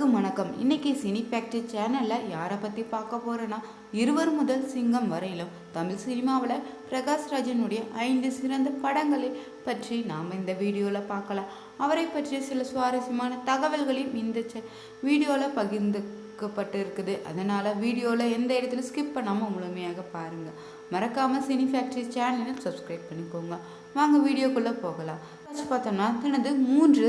அனைவருக்கும் வணக்கம். இன்னைக்கு சினி ஃபேக்ட்ரி சேனலில் யாரை பற்றி பார்க்க போகிறேன்னா, இருவர் முதல் சிங்கம் வரையிலும் தமிழ் சினிமாவில் பிரகாஷ் ராஜனுடைய 5 சிறந்த படங்களை பற்றி நாம் இந்த வீடியோவில் பார்க்கலாம். அவரை பற்றிய சில சுவாரஸ்யமான தகவல்களையும் இந்த வீடியோவில் பகிர்ந்துக்கப்பட்டு இருக்குது. அதனால் வீடியோவில் எந்த இடத்துல ஸ்கிப் பண்ணாமல் முழுமையாக பாருங்கள். மறக்காமல் சினி ஃபேக்ட்ரி சேனலை சப்ஸ்கிரைப் பண்ணிக்கோங்க. வாங்க வீடியோக்குள்ளே போகலாம். பார்த்தோம்னா தனது 3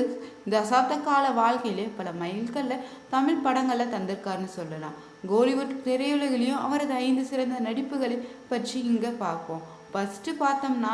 தசாப்த கால வாழ்க்கையிலே பல மைல்களில் தமிழ் படங்களில் தந்திருக்காருன்னு சொல்லலாம். கோலிவுட் திரையுலகிலையும் அவரது 5 சிறந்த நடிப்புகளை பற்றி இங்கே பார்ப்போம். ஃபஸ்ட்டு பார்த்தோம்னா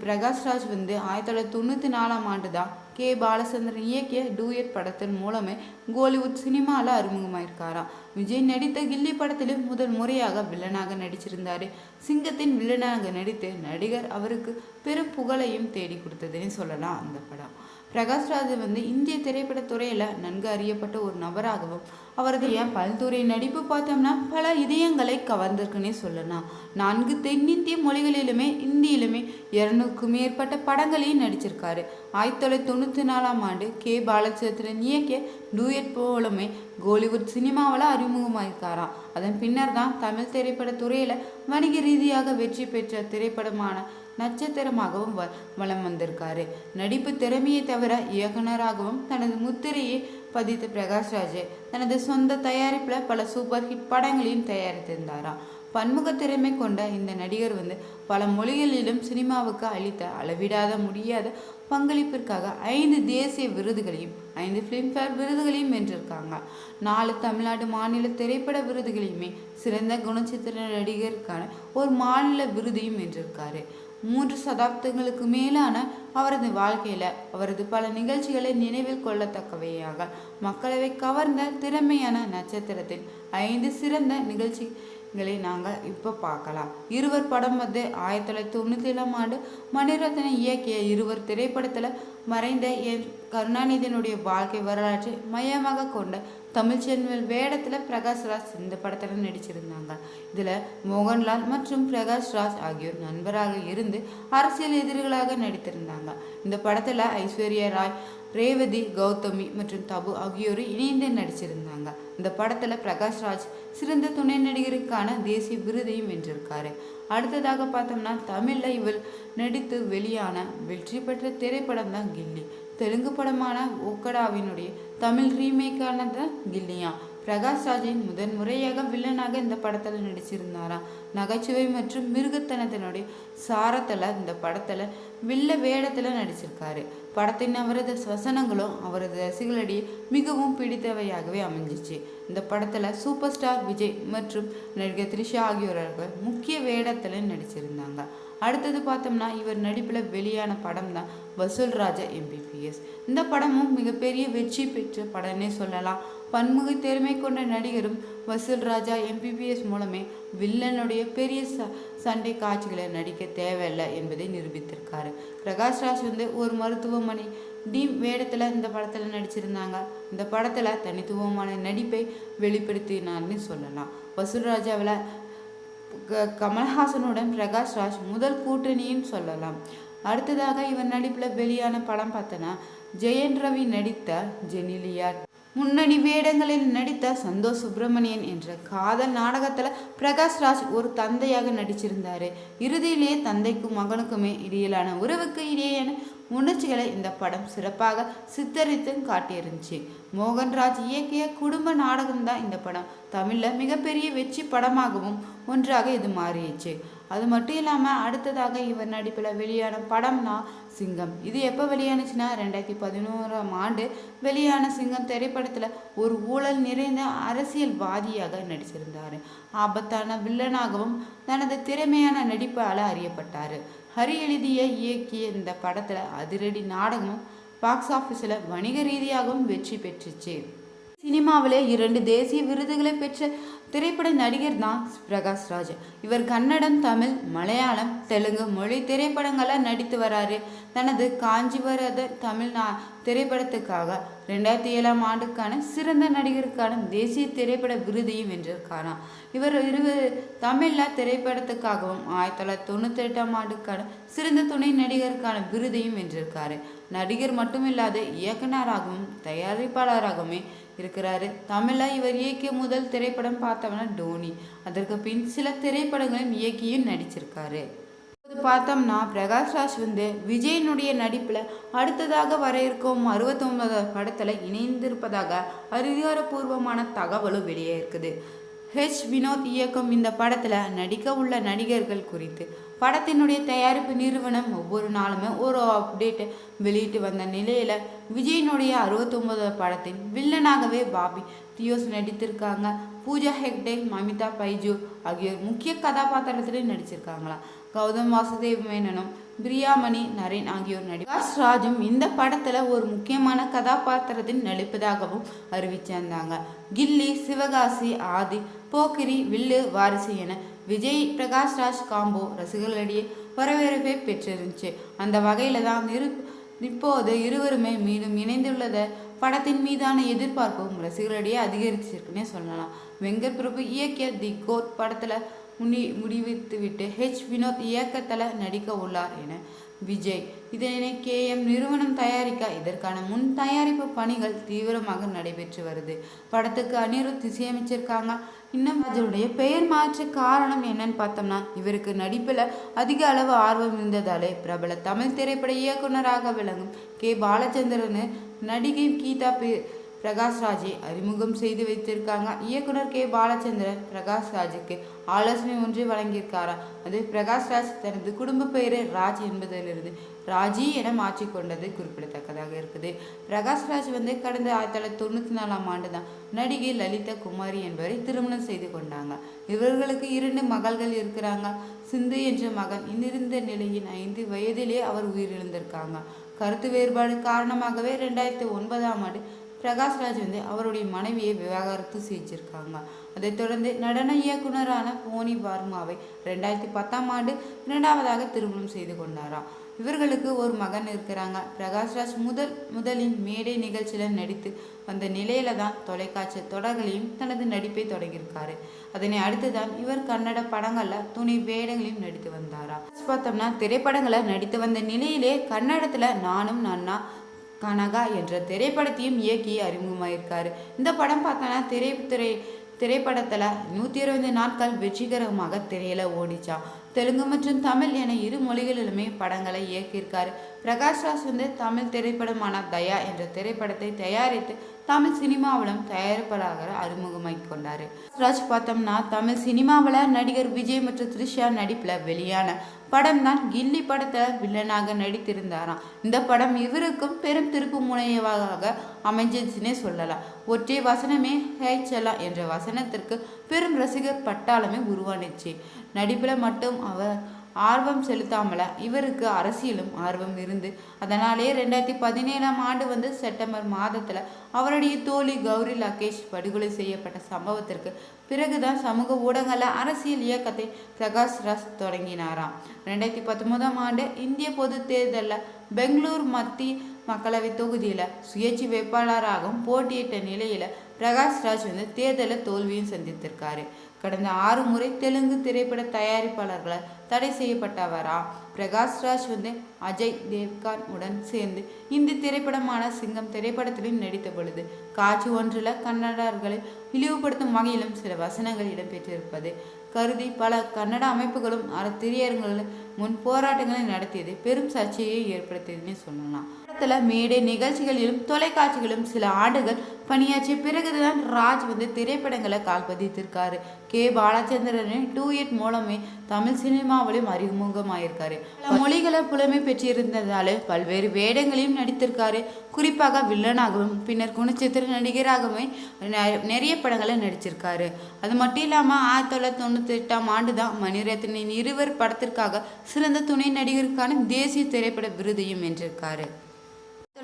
பிரகாஷ் ராஜ் 1994 தான் கே பாலச்சந்திரன் இயக்கிய டூயட் படத்தின் மூலமே கோலிவுட் சினிமாவில் அறிமுகமாயிருக்காராம். விஜய் நடித்த கில்லி படத்திலும் முதல் முறையாக வில்லனாக நடிச்சிருந்தாரு. சிங்கத்தின் வில்லனாக நடித்து நடிகர் அவருக்கு பெரும் புகழையும் தேடி கொடுத்ததுன்னு சொல்லலாம். அந்த படம் பிரகாஷ் ராஜ் இந்திய திரைப்படத்துறையில் நன்கு அறியப்பட்ட ஒரு நபராகவும் அவரது பல்துறை நடிப்பு பார்த்தோம்னா பல இதயங்களை கவர்ந்திருக்குன்னே சொல்லலாம். 4 தென்னிந்திய மொழிகளிலுமே இந்தியிலுமே 200க்கும் மேற்பட்ட படங்களையும் நடிச்சிருக்காரு. 1994 கே பாலச்சந்திரன் இயக்கிய டூயட் மூலமே கோலிவுட் சினிமாவில் அறிமுகமாயிருக்காராம். அதன் பின்னர் தான் தமிழ் திரைப்படத்துறையில் வணிக ரீதியாக வெற்றி பெற்ற திரைப்படமான நட்சத்திரமாகவும் வலம் வந்திருக்காரு. நடிப்பு திறமையை தவிர இயக்குனராகவும் தனது முத்திரையை பதித்த பிரகாஷ் ராஜ் தனது சொந்த தயாரிப்பில் பல சூப்பர் ஹிட் படங்களையும் தயாரித்திருந்தாராம். பன்முக திறமை கொண்ட இந்த நடிகர் பல மொழிகளிலும் சினிமாவுக்கு அளித்த அளவிடாத முடியாத பங்களிப்பிற்காக 5 தேசிய விருதுகளையும் 5 ஃபிலிம்ஃபேர் விருதுகளையும் வென்றிருக்காங்க. 4 தமிழ்நாடு மாநில திரைப்பட விருதுகளையுமே சிறந்த குணச்சித்திர நடிகருக்கான ஒரு மாநில விருதையும் வென்றிருக்காரு. 3 சதாப்தங்களுக்கு மேலான அவரது வாழ்க்கையில் அவரது பல நிகழ்ச்சிகளை நினைவில் கொள்ளத்தக்கவையாக மக்களவை கவர்ந்த திறமையான நட்சத்திரத்தின் 5 சிறந்த நிகழ்ச்சிகளை நாங்கள் இப்போ பார்க்கலாம். இருவர் படம் 1997 மணிரத்னம் இயக்கிய இருவர் திரைப்படத்தில் மறைந்த என் கருணாநிதியினுடைய வாழ்க்கை வரலாற்றை மையமாக கொண்ட தமிழ்ச்செல்வன் வேடத்தில் பிரகாஷ் ராஜ் இந்த படத்தில் நடிச்சிருந்தாங்க. இதில் மோகன்லால் மற்றும் பிரகாஷ் ராஜ் ஆகியோர் நண்பராக இருந்து அரசியல் எதிரிகளாக நடித்திருந்தாங்க. இந்த படத்தில் ஐஸ்வர்யா ராய், ரேவதி, கௌதமி மற்றும் தபு ஆகியோர் இணைந்து நடிச்சிருந்தாங்க. இந்த படத்தில் பிரகாஷ் ராஜ் சிறந்த துணை நடிகருக்கான தேசிய விருதையும் வென்றிருக்காரு. அடுத்ததாக பார்த்தோம்னா தமிழில் இவர் நடித்து வெளியான வெற்றி பெற்ற திரைப்படம் தான் கில்லி. தெலுங்கு படமான ஒக்கடாவினுடைய தமிழ் ரீமேக்கான தான் கில்லியா. பிரகாஷ் ராஜின் முதன் முறையாக வில்லனாக இந்த படத்தில் நடிச்சிருந்தாராம். நகைச்சுவை மற்றும் மிருகத்தனத்தினுடைய சாரத்தில் இந்த படத்தில் வில்ல வேடத்தில் நடிச்சிருக்காரு. படத்தின் அவரது வசனங்களும் அவரது ரசிகர்களிடையே மிகவும் பிடித்தவையாகவே அமைஞ்சிச்சு. இந்த படத்தில் சூப்பர் ஸ்டார் விஜய் மற்றும் நடிகர் த்ரிஷா ஆகியோர்கள் முக்கிய வேடத்தில் நடிச்சிருந்தாங்க. அடுத்தது பார்த்தோம்னா இவர் நடிப்பில் வெளியான படம் தான் வசூல் ராஜா MBBS. இந்த படமும் மிகப்பெரிய வெற்றி பெற்ற படம்னே சொல்லலாம். பன்முக திறமை கொண்ட நடிகரும் வசூல் ராஜா MBBS மூலமே வில்லனுடைய பெரிய சண்டை காட்சிகளை நடிக்க தேவையில்லை என்பதை நிரூபித்திருக்காரு. பிரகாஷ் ராஜ் ஒரு மருத்துவமனை டீம் வேடத்தில் இந்த படத்தில் நடிச்சிருந்தாங்க. இந்த படத்தில் தனித்துவமான நடிப்பை வெளிப்படுத்தினார்னு சொல்லலாம். வசூல் ராஜாவில் கமல்ஹாசனுடன் பிரகாஷ் ராஜ் முதல் கூட்டணியும் சொல்லலாம். அடுத்ததாக இவர் நடிப்பில் வெளியான படம் பார்த்தோன்னா ஜெயன் ரவி நடித்த ஜெனிலியா. முன்னணி வேடங்களில் நடித்த சந்தோஷ் சுப்பிரமணியன் என்ற காதல் நாடகத்தில் பிரகாஷ் ராஜ் ஒரு தந்தையாக நடிச்சிருந்தார். இறுதியிலேயே தந்தைக்கும் மகனுக்குமே இடையிலான உறவுக்கு இடையேயான உணர்ச்சிகளை இந்த படம் சிறப்பாக சித்தரித்தும் காட்டியிருந்துச்சு. மோகன்ராஜ் இயக்கிய குடும்ப நாடகம்தான் இந்த படம் தமிழில் மிகப்பெரிய வெற்றி படமாகவும் ஒன்றாக இது மாறிடுச்சு. அது மட்டும் இல்லாமல் அடுத்ததாக இவர் நடிப்பில் வெளியான படம்னா சிங்கம். இது எப்போ வெளியானுச்சுன்னா 2011 வெளியான சிங்கம் திரைப்படத்தில் ஒரு ஊழல் நிறைந்த அரசியல்வாதியாக நடிச்சிருந்தார். ஆபத்தான வில்லனாகவும் தனது திறமையான நடிப்பால் அறியப்பட்டார். ஹரி எழுதிய இயக்கிய இந்த படத்தில் அதிரடி நாடகமும் பாக்ஸ் ஆஃபீஸில் வணிக ரீதியாகவும் வெற்றி பெற்றுச்சு. சினிமாவிலே 2 தேசிய விருதுகளை பெற்ற திரைப்பட நடிகர் தான் பிரகாஷ் ராஜ். இவர் கன்னடம், தமிழ், மலையாளம், தெலுங்கு மொழி திரைப்படங்களில் நடித்து வராரு. தனது காஞ்சிவரத தமிழ் திரைப்படத்துக்காக 2007 சிறந்த நடிகருக்கான தேசிய திரைப்பட விருதையும் வென்றிருக்காராம். இவர் தமிழில் திரைப்படத்துக்காகவும் 1998 சிறந்த துணை நடிகருக்கான விருதையும் வென்றிருக்காரு. நடிகர் மட்டுமில்லாத இயக்குனராகவும் தயாரிப்பாளராகவுமே இருக்கிறாரு. தமிழில் இவர் இயக்கிய முதல் திரைப்படம் பார்த்தோம்னா டோனி. அதற்கு பின் சில திரைப்படங்களும் இயக்கியும் நடிச்சிருக்காரு. பார்த்தோம்னா பிரகாஷ்ராஜ் விஜயனுடைய நடிப்பில் அடுத்ததாக வர இருக்கும் 69வது படத்தில் இணைந்திருப்பதாக அதிகாரப்பூர்வமான தகவலும் வெளியே இருக்குது. வினோத் இயக்கும் இந்த படத்தில் நடிக்க உள்ள நடிகர்கள் குறித்து படத்தினுடைய தயாரிப்பு நிறுவனம் ஒவ்வொரு நாளுமே ஒரு அப்டேட் வெளியிட்டு வந்த நிலையில் விஜயனுடைய 69வது படத்தின் வில்லனாகவே பாபி தியோஸ் நடித்திருக்காங்க. பூஜா ஹெக்டே, மமிதா பைஜு ஆகியோர் முக்கிய கதாபாத்திரத்திலே நடிச்சிருக்காங்களா. கௌதம் வாசுதேவ் மேனனும் பிரியாமணி நரேன் ஆகியோர் பிரகாஷ்ராஜும் இந்த படத்துல ஒரு முக்கியமான கதாபாத்திரத்தில் நடிப்பதாகவும் அறிவிச்சிருந்தாங்க. கில்லி, சிவகாசி, ஆதி, போக்கிரி, வில்லு, வாரிசு என விஜய் பிரகாஷ்ராஜ் காம்போ ரசிகர்களிடையே வரவேற்பை பெற்றிருந்துச்சு. அந்த வகையில தான் இப்போது இருவருமே மீண்டும் இணைந்துள்ளத படத்தின் மீதான எதிர்பார்ப்பும் ரசிகர்களிடையே அதிகரிச்சிருக்குன்னே சொல்லலாம். வெங்கட் பிரபு இயக்கிய தி கோட் படத்துல முடிவித்துவிட்டு வினோத் இயக்கத்தில் நடிக்க உள்ளார் என விஜய். இதனை KM நிறுவனம் தயாரிக்க இதற்கான முன் தயாரிப்பு பணிகள் தீவிரமாக நடைபெற்று வருது. படத்துக்கு அனிருத் இசையமைச்சிருக்காங்க. இன்னும் அதனுடைய பெயர் மாற்ற காரணம் என்னன்னு பார்த்தோம்னா இவருக்கு நடிப்பில் அதிக அளவு ஆர்வம் இருந்ததாலே பிரபல தமிழ் திரைப்பட இயக்குனராக விளங்கும் பாலச்சந்திரன் நடிகை கீதா பிரகாஷ்ராஜை அறிமுகம் செய்து வைத்திருக்காங்க. இயக்குனர் பாலச்சந்திரன் பிரகாஷ்ராஜுக்கு ஆலோசனை ஒன்றை வழங்கியிருக்காரா. அது பிரகாஷ்ராஜ் தனது குடும்ப பெயரை ராஜ் என்பதிலிருந்து ராஜி என மாற்றிக்கொண்டது குறிப்பிடத்தக்கதாக இருக்குது. பிரகாஷ்ராஜ் கடந்த 1994ஆம் ஆண்டு தான் நடிகை லலிதா குமாரி என்பவரை திருமணம் செய்து கொண்டாங்க. இவர்களுக்கு 2 மகள்கள் இருக்கிறாங்க. சிந்து என்ற மகன் இருந்த நிலையில் 5 வயதிலே அவர் உயிரிழந்திருக்காங்க. கருத்து வேறுபாடு காரணமாகவே 2009ஆம் ஆண்டு பிரகாஷ்ராஜ் அவருடைய மனைவியை விவாகரத்து செஞ்சிருக்காங்க. அதைத் தொடர்ந்து நடன இயக்குனரான போனி வர்மாவை 2010ஆம் ஆண்டு 2வதாக திருமணம் செய்து கொண்டாராம். இவர்களுக்கு ஒரு மகன் இருக்கிறாங்க. பிரகாஷ்ராஜ் முதலின் மேடை நிகழ்ச்சியில் நடித்து வந்த நிலையில தான் தொலைக்காட்சி தொடர்களையும் தனது நடிப்பை தொடங்கியிருக்காரு. அதனை அடுத்துதான் இவர் கன்னட படங்கள்ல துணை வேடங்களையும் நடித்து வந்தாரா. பார்த்தோம்னா திரைப்படங்களை நடித்து வந்த நிலையிலே கன்னடத்துல நானும் நன்னா கனகா என்ற திரைப்படத்தையும் இயக்கி அறிமுகமாயிருக்காரு. இந்த படம் பார்த்தோன்னா திரைப்படத்தில் 120 நாட்கள் வெற்றிகரமாக திரையில ஓடிச்சா. தெலுங்கு மற்றும் தமிழ் என 2 மொழிகளிலுமே படங்களை இயக்கியிருக்காரு. பிரகாஷ்ராஜ் தமிழ் திரைப்படமான தயா என்ற திரைப்படத்தை தயாரித்து தமிழ் சினிமாவிலும் தயாரிப்பாளராக அறிமுகமாக்கி கொண்டாரு. ராஜ் பார்த்தோம்னா தமிழ் சினிமாவில் நடிகர் விஜய் மற்றும் த்ரிஷா நடிப்பில் வெளியான படம் தான் கில்லி படத்தில் வில்லனாக நடித்திருந்தாராம். இந்த படம் இவருக்கும் பெரும் திருப்பு முனையவாக அமைஞ்சிச்சுன்னே சொல்லலாம். ஒற்றை வசனமே ஹேச்சலா என்ற வசனத்திற்கு பெரும் ரசிகர் பட்டாளமே உருவானுச்சு. நடிப்பில் மட்டும் அவர் ஆர்வம் செலுத்தாமல இவருக்கு அரசியலும் ஆர்வம் இருந்து அதனாலே 2017ஆம் ஆண்டு செப்டம்பர் மாதத்தில் அவருடைய தோழி கௌரி லகேஷ் படுகொலை செய்யப்பட்ட சம்பவத்திற்கு பிறகுதான் சமூக ஊடகங்களில் அரசியல் இயக்கத்தை பிரகாஷ்ராஜ் தொடங்கினாராம். 2019ஆம் ஆண்டு இந்திய பொது தேர்தலில் பெங்களூர் மத்திய மக்களவை தொகுதியில் சுயேட்சை வேட்பாளராகவும் போட்டியிட்ட நிலையில் பிரகாஷ்ராஜ் தேர்தலில் தோல்வியும் சந்தித்திருக்காரு. கடந்த 6 முறை தெலுங்கு திரைப்பட தயாரிப்பாளர்களால் தடை செய்யப்பட்டவரா. பிரகாஷ்ராஜ் அஜய் தேவ்கான் உடன் சேர்ந்து இந்தி திரைப்படமான சிங்கம் திரைப்படத்திலும் நடித்த பொழுது காட்சி ஒன்றில் கன்னடர்களை இழிவுபடுத்தும் வகையிலும் சில வசனங்கள் இடம்பெற்றிருப்பது கருதி பல கன்னட அமைப்புகளும் திரையரங்குகளில் முன் போராட்டங்களை நடத்தியது பெரும் சர்ச்சையை ஏற்படுத்தியதுன்னு சொல்லலாம். மேடை நிகழ்ச்சிகளிலும் தொலைக்காட்சிகளும் சில ஆண்டுகள் பணியாற்றிய பிறகுதான் ராஜ் திரைப்படங்களை கால்பதித்திருக்காரு. பாலச்சந்திரன் டூயட் மூலமே தமிழ் சினிமாவிலும் அறிமுகமாயிருக்காரு. பல மொழிகளை புலமை பெற்றிருந்ததால பல்வேறு வேடங்களையும் நடித்திருக்காரு. குறிப்பாக வில்லனாகவும் பின்னர் குணச்சித்திர நடிகராகவும் நிறைய படங்களை நடிச்சிருக்காரு. அது மட்டும் இல்லாமல் 1998ஆம் ஆண்டு தான் மணிரத்னின் 2 படத்திற்காக சிறந்த துணை நடிகருக்கான தேசிய திரைப்பட விருதையும் வென்றிருக்காரு.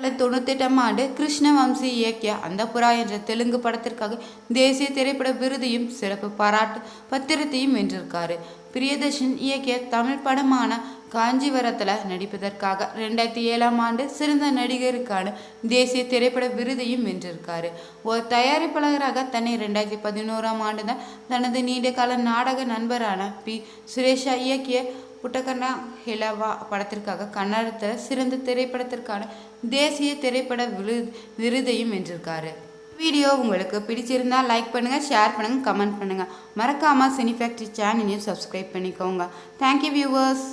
1998ஆம் ஆண்டு கிருஷ்ணவம்சி இயக்கிய அந்தப்புரா என்ற தெலுங்கு படத்திற்காக தேசிய திரைப்பட விருதையும் சிறப்பு பாராட்டு பத்திரத்தையும் வென்றிருக்காரு. பிரியதர்ஷன் இயக்கிய தமிழ் படமான காஞ்சிவரத்தில் நடிப்பதற்காக 2007ஆம் ஆண்டு சிறந்த நடிகருக்கான தேசிய திரைப்பட விருதையும் வென்றிருக்காரு. ஒரு தயாரிப்பாளராக தன்னை 2011ஆம் ஆண்டு தான் தனது நீண்டகால நாடக நண்பரான சுரேஷா இயக்கிய புட்டகண்ணா ஹெலவா படத்திற்காக கன்னடத்தில் சிறந்த திரைப்படத்திற்கான தேசிய திரைப்பட விருதையும் வென்றிருக்காரு. வீடியோ உங்களுக்கு பிடிச்சிருந்தா லைக் பண்ணுங்கள், ஷேர் பண்ணுங்கள், கமெண்ட் பண்ணுங்கள். மறக்காமல் சினி ஃபேக்ட்ரி சேனலையும் சப்ஸ்கிரைப் பண்ணிக்கோங்க. Thank you viewers.